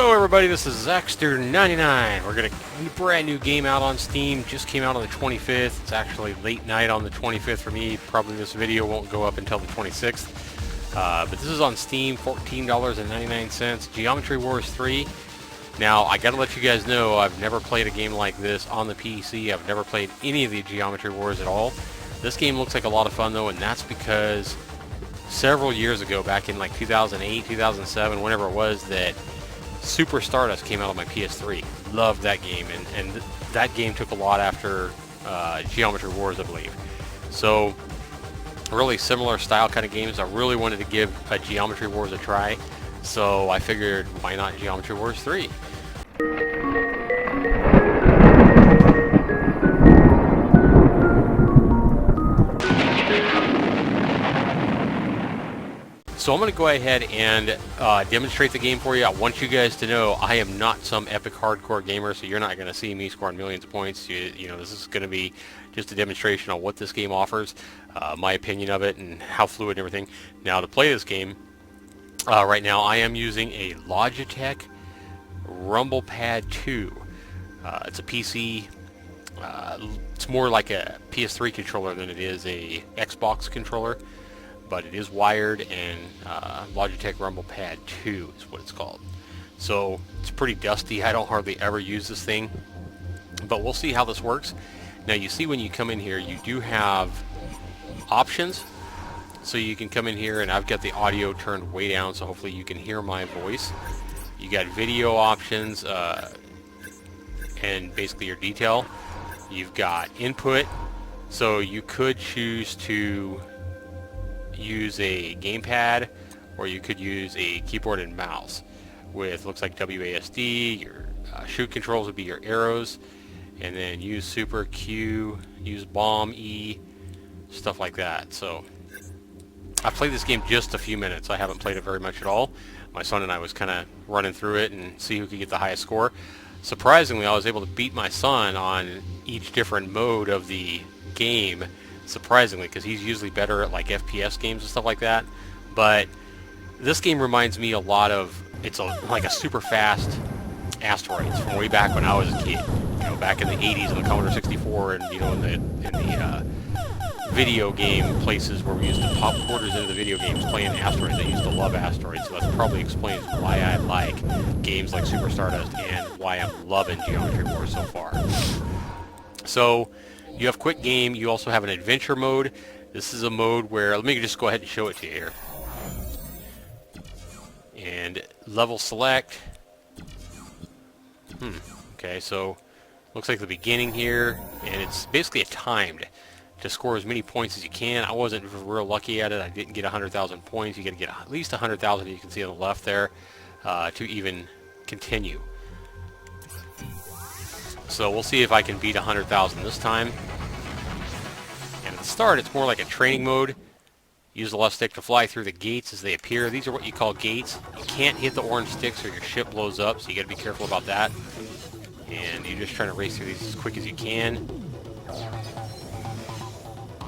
Hello everybody, this is Zackster99. We're got a brand new game out on Steam. Just came out on the 25th. It's actually late night on the 25th for me. Probably this video won't go up until the 26th. But this is on Steam, $14.99. Geometry Wars 3. Now, I gotta let you guys know, I've never played a game like this on the PC. I've never played any of the Geometry Wars at all. This game looks like a lot of fun though, and that's because several years ago, back in like 2008, 2007, whenever it was, that Super Stardust came out on my PS3. Loved that game, and that game took a lot after Geometry Wars, I believe. So, really similar style kind of games. I really wanted to give a Geometry Wars a try, so I figured, why not Geometry Wars 3? So I'm going to go ahead and demonstrate the game for you. I want you guys to know I am not some epic hardcore gamer, so you're not going to see me scoring millions of points. You know, this is going to be just a demonstration on what this game offers, my opinion of it, and how fluid and everything. Now, to play this game, right now I am using a Logitech Rumble Pad 2. It's a PC. It's more like a PS3 controller than it is a Xbox controller, but it is wired, and Logitech Rumble Pad 2 is what it's called. So it's pretty dusty. I don't hardly ever use this thing, but we'll see how this works. Now, you see when you come in here, you do have options. So you can come in here, and I've got the audio turned way down, so hopefully you can hear my voice. You got video options, and basically your detail. You've got input, so you could choose to use a gamepad, or you could use a keyboard and mouse with, looks like WASD. Your shoot controls would be your arrows, and then use super Q, use bomb E, stuff like that. So I've played this game just a few minutes. I haven't played it very much at all. My son and I was kind of running through it and see who could get the highest score. Surprisingly, I was able to beat my son on each different mode of the game, surprisingly, because he's usually better at like FPS games and stuff like that. But this game reminds me a lot of, like a super fast Asteroids from way back when I was a kid. You know, back in the 80s on the Commodore 64, and you know, in the video game places where we used to pop quarters into the video games playing Asteroids. I used to love Asteroids, so that probably explains why I like games like Super Stardust and why I'm loving Geometry Wars so far. So you have quick game. You also have an adventure mode. This is a mode where, let me just go ahead and show it to you here. And level select. Okay, so looks like the beginning here, and it's basically a timed to score as many points as you can. I wasn't real lucky at it. I didn't get 100,000 points. You got to get at least 100,000, you can see on the left there, to even continue. So we'll see if I can beat 100,000 this time. And at the start, it's more like a training mode. Use the left stick to fly through the gates as they appear. These are what you call gates. You can't hit the orange sticks or your ship blows up, so you got to be careful about that. And you're just trying to race through these as quick as you can.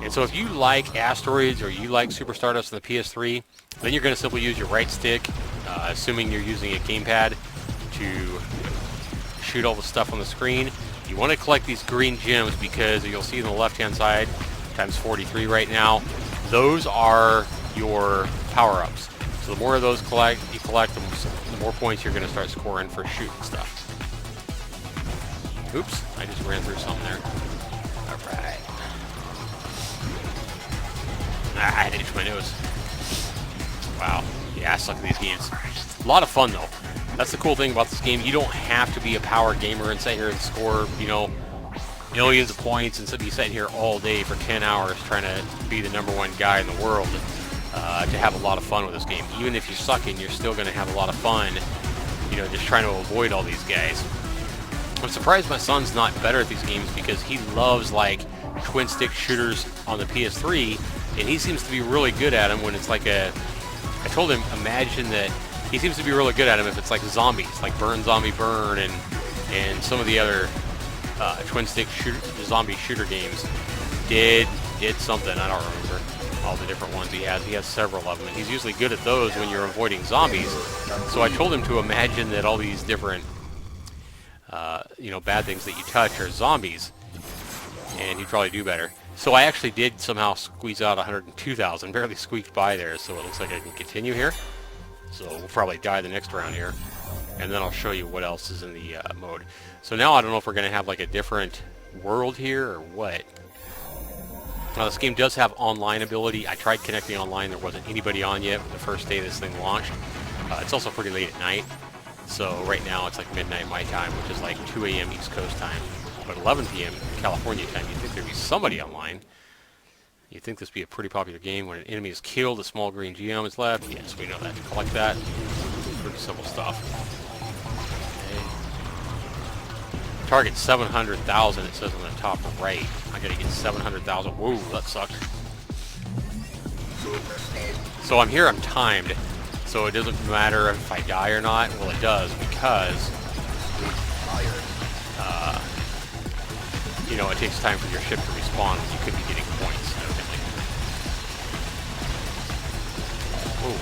And so if you like Asteroids or you like Super Stardust on the PS3, then you're going to simply use your right stick, assuming you're using a gamepad, to shoot all the stuff on the screen. You want to collect these green gems because you'll see on the left-hand side, times 43 right now, those are your power-ups. So the more of those you collect, the more points you're going to start scoring for shooting stuff. Oops, I just ran through something there. Alright. I had to itch my nose. Wow. Yeah, I suck at these games. A lot of fun, though. That's the cool thing about this game. You don't have to be a power gamer and sit here and score, you know, millions of points and be sitting here all day for 10 hours trying to be the #1 guy in the world to have a lot of fun with this game. Even if you're sucking, you're still going to have a lot of fun, you know, just trying to avoid all these guys. I'm surprised my son's not better at these games because he loves, like, twin-stick shooters on the PS3, and he seems to be really good at them when it's like I told him, imagine that he seems to be really good at them if it's like zombies, like Burn Zombie Burn and some of the other twin-stick zombie shooter games. Did something, I don't remember. all the different ones he has. He has several of them, and he's usually good at those when you're avoiding zombies. So I told him to imagine that all these different, you know, bad things that you touch are zombies, and he'd probably do better. So I actually did somehow squeeze out 102,000, barely squeaked by there, so it looks like I can continue here. So we'll probably die the next round here, and then I'll show you what else is in the mode. So now I don't know if we're going to have like a different world here or what. Now this game does have online ability. I tried connecting online. There wasn't anybody on yet the first day this thing launched. It's also pretty late at night. So right now it's like midnight my time, which is like 2 a.m. East Coast time. But 11 p.m. California time, you'd think there'd be somebody online. You'd think this would be a pretty popular game. When an enemy is killed, a small green geom is left. Yes, we know that. Collect that. Pretty simple stuff. Okay. Target 700,000, it says on the top right. I gotta get 700,000. Whoa, that sucks. So I'm here, I'm timed. So it doesn't matter if I die or not. Well, it does, because you know, it takes time for your ship to respawn. You could be getting points, evidently. Ooh.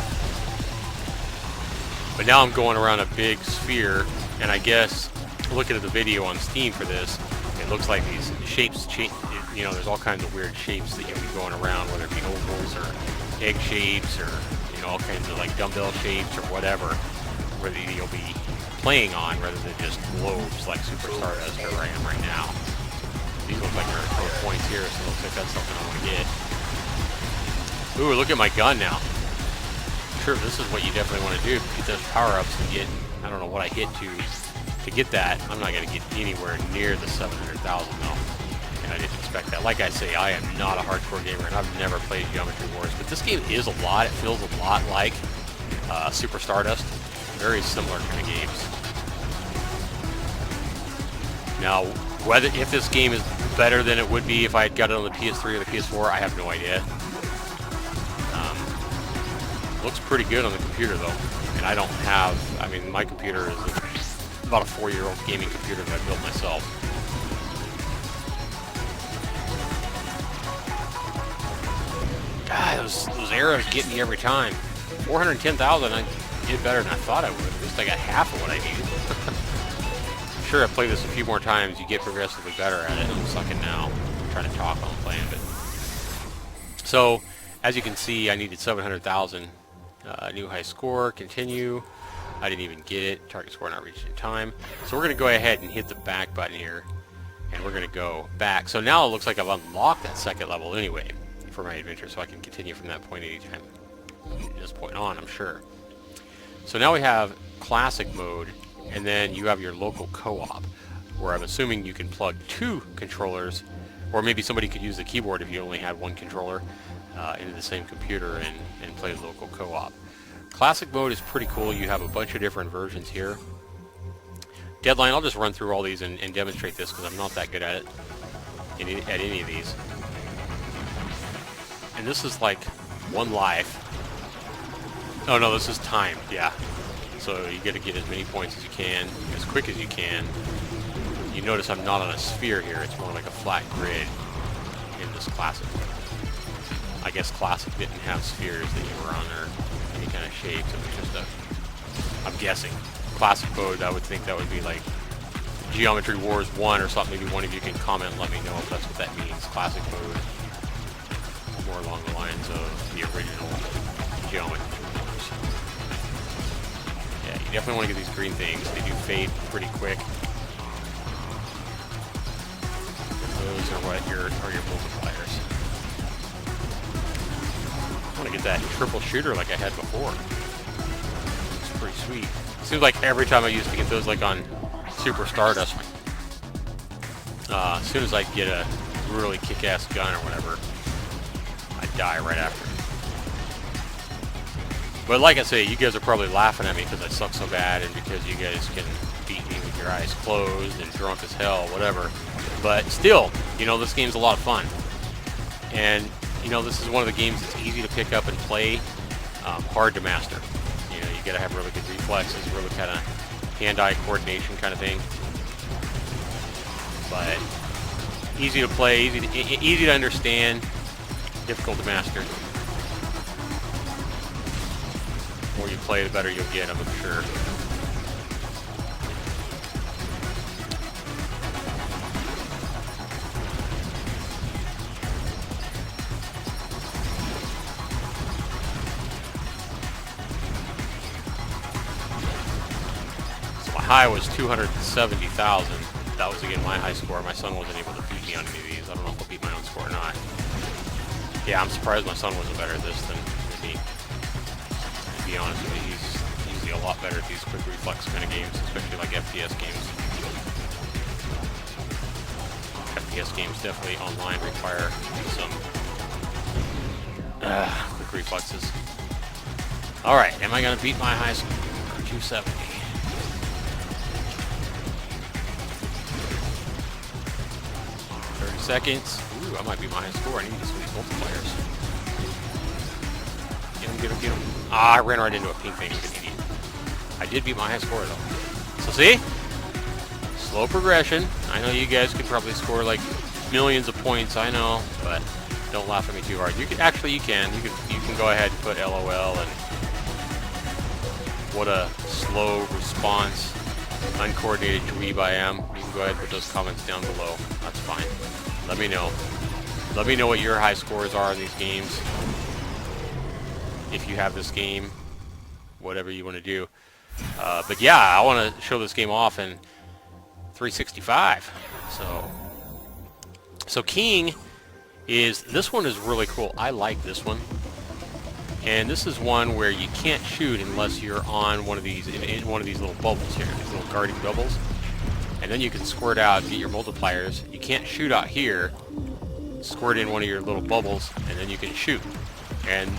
But now I'm going around a big sphere, and I guess, looking at the video on Steam for this, it looks like these shapes change. You know, there's all kinds of weird shapes that you'll be going around, whether it be ovals or egg shapes, or, you know, all kinds of like dumbbell shapes or whatever, where you'll be playing on rather than just globes like Super Stardust or where I am right now. These look like they're full of points here, so it looks like that's something I want to get. Ooh, look at my gun now. Sure, this is what you definitely want to do. Get those power-ups and get, I don't know what I hit to get that. I'm not going to get anywhere near the 700,000 though. And I didn't expect that. Like I say, I am not a hardcore gamer, and I've never played Geometry Wars, but this game is a lot. It feels a lot like Super Stardust. Very similar kind of games. Now, if this game is better than it would be if I had got it on the PS3 or the PS4, I have no idea. Looks pretty good on the computer though, and I don't have, I mean, my computer is about a 4-year-old gaming computer that I built myself. God, those arrows get me every time. 410,000, I did better than I thought I would. At least I got half of what I needed. Sure, I've played this a few more times, you get progressively better at it. I'm sucking now. I'm trying to talk while I'm playing, but... So, as you can see, I needed 700,000. New high score, continue. I didn't even get it. Target score not reached in time. So we're going to go ahead and hit the back button here, and we're going to go back. So now it looks like I've unlocked that second level anyway for my adventure, so I can continue from that point anytime. From this point on, I'm sure. So now we have classic mode, and then you have your local co-op, where I'm assuming you can plug 2 controllers, or maybe somebody could use the keyboard if you only had 1 controller into the same computer and play local co-op. Classic mode is pretty cool. You have a bunch of different versions here. Deadline, I'll just run through all these and demonstrate this because I'm not that good at it at any of these. And this is like 1 life. Oh no, this is time, yeah. So you got to get as many points as you can, as quick as you can. You notice I'm not on a sphere here, it's more like a flat grid in this classic. I guess classic didn't have spheres that you were on there, any kind of shapes. It was just a, I'm guessing, classic mode. I would think that would be like Geometry Wars 1 or something. Maybe one of you can comment and let me know if that's what that means. Classic mode, more along the lines of the original Geometry Wars. Yeah, you definitely want to get these green things. They do fade pretty quick. Those are what are your multipliers. I want to get that triple shooter like I had before. It's pretty sweet. Seems like every time I used to get those, like on Super Stardust, as soon as I get a really kick-ass gun or whatever, I die right after. But like I say, you guys are probably laughing at me because I suck so bad and because you guys can beat me with your eyes closed and drunk as hell, whatever. But still, you know, this game's a lot of fun. And you know, this is one of the games that's easy to pick up and play, hard to master. You know, you gotta have really good reflexes, really kind of hand-eye coordination kind of thing. But easy to play, easy to understand, difficult to master. more you play, the better you'll get them, I'm sure. So my high was 270,000. That was again my high score. My son wasn't able to beat me on any of these. I don't know if I'll beat my own score or not. Yeah, I'm surprised my son wasn't better at this than me. To be honest with you, he's usually a lot better at these quick reflex kind of games, especially like FPS games. FPS games definitely online require some quick reflexes. Alright, am I going to beat my high score? 270. 30 seconds. Ooh, I might be my high score. I need to use these multipliers. Get him, get him, get him. Ah, I ran right into a pink thing. Like an idiot. I did beat my high score though. So see? Slow progression. I know you guys could probably score like millions of points, I know, but don't laugh at me too hard. You can actually, you can go ahead and put LOL and what a slow response, uncoordinated dweeb I am. You can go ahead and put those comments down below. That's fine. Let me know. Let me know what your high scores are in these games. If you have this game, whatever you want to do. But yeah, I want to show this game off in 365. So King is, this one is really cool. I like this one. And this is one where you can't shoot unless you're on one of these, in one of these little bubbles here, these little guarding bubbles. And then you can squirt out, get your multipliers. You can't shoot out here. Squirt in one of your little bubbles, and then you can shoot. And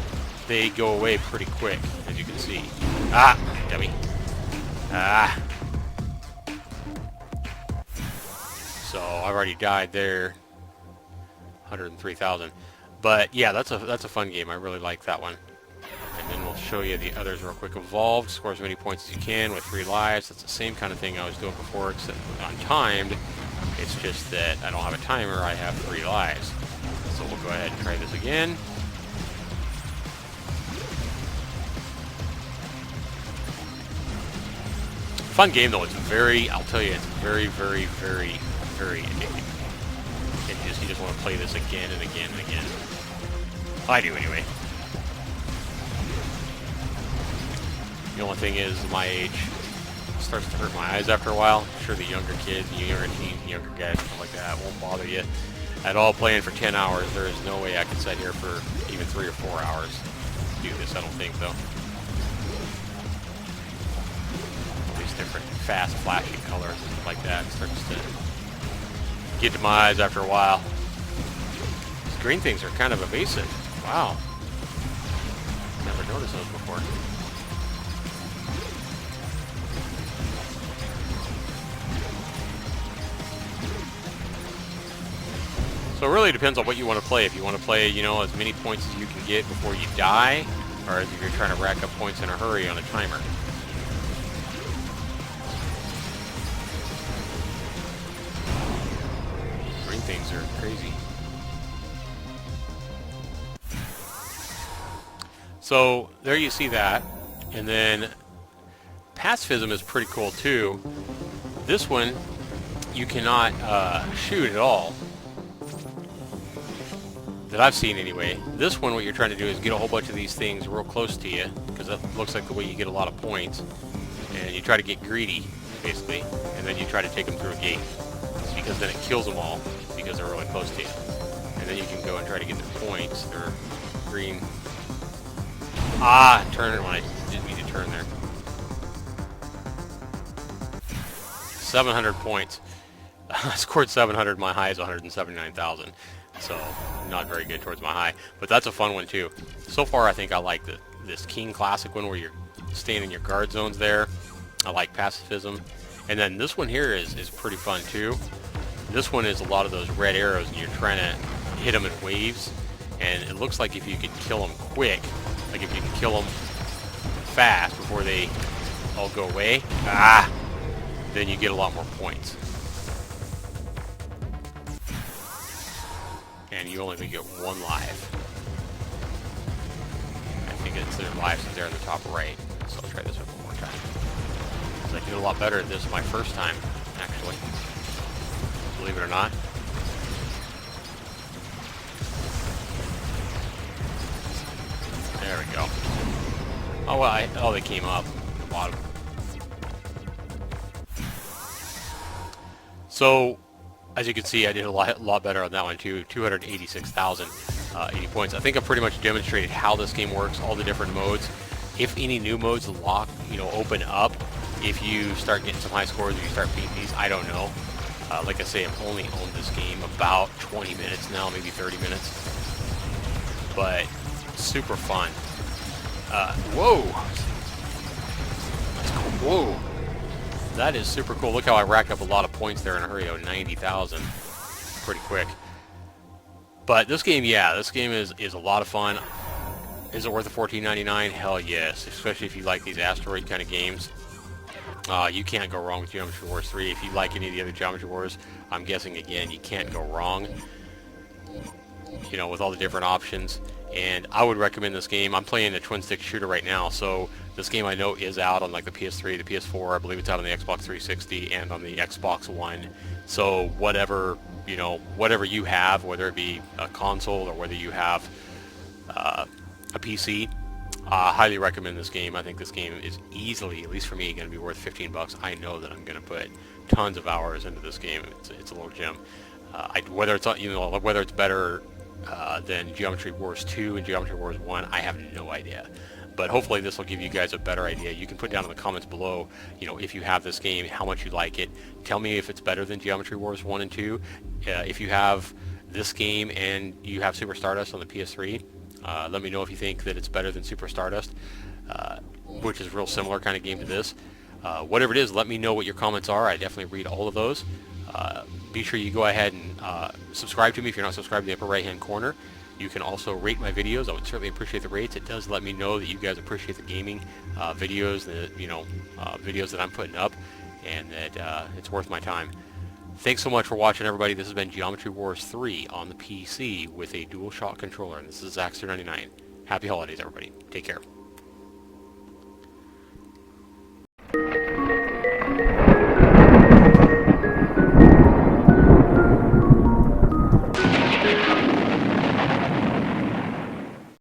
they go away pretty quick, as you can see. Ah, dummy. Ah. So I've already died there. 103,000. But yeah, that's a fun game. I really like that one. And then we'll show you the others real quick. Evolved, score as many points as you can with 3 lives. That's the same kind of thing I was doing before, except untimed. It's just that I don't have a timer, I have 3 lives. So we'll go ahead and try this again. Fun game though, it's very, I'll tell you, it's very, very, very, very addicting. You just want to play this again and again and again. I do anyway. The only thing is, my age starts to hurt my eyes after a while. I'm sure the younger kids, younger teens, younger guys, stuff like that won't bother you at all playing for 10 hours. There is no way I could sit here for even 3 or 4 hours to do this, I don't think, though. All these different fast flashing colors and stuff like that starts to get to my eyes after a while. These green things are kind of evasive. Wow. Never noticed those before. So it really depends on what you want to play. If you want to play, you know, as many points as you can get before you die, or if you're trying to rack up points in a hurry on a timer. Green things are crazy. So there you see that, and then pacifism is pretty cool too. This one you cannot shoot at all, that I've seen anyway. This one, what you're trying to do is get a whole bunch of these things real close to you, because that looks like the way you get a lot of points, and you try to get greedy basically, and then you try to take them through a gate, because then it kills them all because they're really close to you, and then you can go and try to get their points. They're green. Ah, turn it when I didn't mean to turn there. 700 points. I scored 700. My high is 179,000. So not very good towards my high. But that's a fun one too. So far I think I like this King Classic one where you're staying in your guard zones there. I like pacifism. And then this one here is pretty fun too. This one is a lot of those red arrows and you're trying to hit them in waves. And it looks like if you could kill them quick, like if you can kill them fast before they all go away, then you get a lot more points. And you only get 1 life. I think it's their lives is there in the top right. so I'll try this one more time. So I did a lot better at this my first time, actually. Believe it or not. There we go. Oh, well, they came up at the bottom. So, as you can see, I did a lot better on that one too. 286,000, 80 points. I think I've pretty much demonstrated how this game works, all the different modes. If any new modes open up, if you start getting some high scores or you start beating these, I don't know. Like I say, I've only owned this game about 20 minutes now, maybe 30 minutes. But super fun. Whoa! That's cool. Whoa! That is super cool. Look how I racked up a lot of points there in a hurry. 90,000. Pretty quick. But this game, yeah, this game is a lot of fun. Is it worth the $14.99? Hell yes. Especially if you like these asteroid kind of games. You can't go wrong with Geometry Wars 3. If you like any of the other Geometry Wars, I'm guessing, again, you can't go wrong. You know, with all the different options. And I would recommend this game. I'm playing a twin-stick shooter right now, so this game I know is out on like the PS3, the PS4. I believe it's out on the Xbox 360 and on the Xbox One. So whatever, whatever you have, whether it be a console or whether you have a PC, I highly recommend this game. I think this game is easily, at least for me, going to be worth 15 bucks. I know that I'm going to put tons of hours into this game. It's a little gem. Whether it's better than Geometry Wars 2 and Geometry Wars 1, I have no idea. But hopefully this will give you guys a better idea. You can put down in the comments below, if you have this game, how much you like it. Tell me if it's better than Geometry Wars 1 and 2. If you have this game and you have Super Stardust on the PS3, let me know if you think that it's better than Super Stardust, which is a real similar kind of game to this. Whatever it is, let me know what your comments are. I definitely read all of those. Be sure you go ahead and subscribe to me if you're not subscribed in the upper right hand corner. You can also rate my videos. I would certainly appreciate the rates. It does let me know that you guys appreciate the gaming videos, videos that I'm putting up, and that it's worth my time. Thanks so much for watching, everybody. This has been Geometry Wars 3 on the PC with a DualShock controller, and this is Zaxter99. Happy holidays, everybody. Take care.